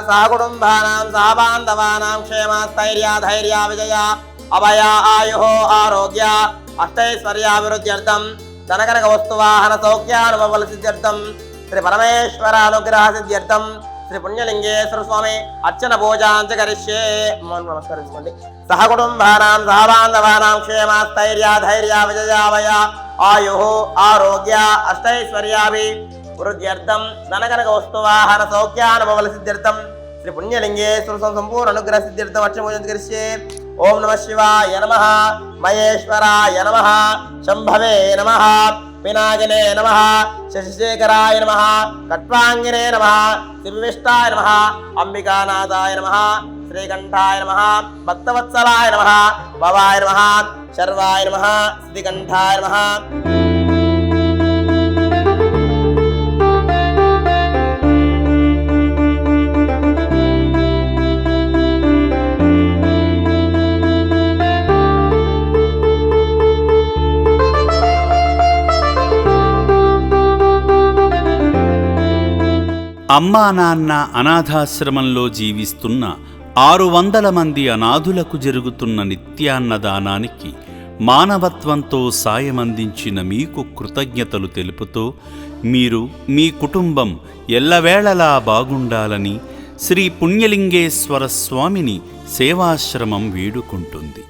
సహ కుటుంబానాం సహ బాంధవానాం క్షేమ స్థైర్య ధైర్య విజయ అభయ ఆయు ఆరోగ్య అష్టైశ్వర్యాభివృద్ధ్యర్థం ధనకనక వస్తువాహన సౌఖ్యానుభవ సిద్ధ్యర్థం శ్రీ పరమేశ్వర అనుగ్రహ సిద్ధ్యర్థం శ్రీ పుణ్యలింగేశ్వర స్వామి అర్చన పూజాంచ కరిష్యే. నమస్కరించుకోండి. సహ కుటుంబానాం సహ బాంధవానాం క్షేమ స్థైర్య ధైర్య విజయాభయ ఆయు ఆరోగ్య అష్టైశ్వర్యాభివృద్ధ్యర్థం ధనకనక వస్తువాహన సౌఖ్యానుభవ సిద్ధ్యర్థం శ్రీ పుణ్యలింగేశ్వర స్వామి సంపూర్ణ అనుగ్రహ సిద్ధ్యర్థం అర్చన పూజాంచ కరిష్యే. ఓం నమ శివాయ నమః, మహేశ్వరాయ నమః, శంభవే నమః, పినాకినే నమః, శశిశేఖరాయ నమః, కట్వాంగినే నమః, శివవిష్టాయ నమః, అంబికానాథాయ నమః, శ్రీకంఠాయ నమః, భక్తవత్సలాయ నమః, భవాయ నమః, శర్వాయ నమః, శ్రీకంఠాయ నమః. అమ్మా నాన్న అనాథాశ్రమంలో జీవిస్తున్న 600 మంది అనాథులకు జరుగుతున్న నిత్యాన్నదానానికి మానవత్వంతో సాయమందించిన మీకు కృతజ్ఞతలు తెలుపుతూ మీరు మీ కుటుంబం ఎల్లవేళలా బాగుండాలని శ్రీ పుణ్యలింగేశ్వర స్వామిని సేవాశ్రమం వేడుకుంటుంది.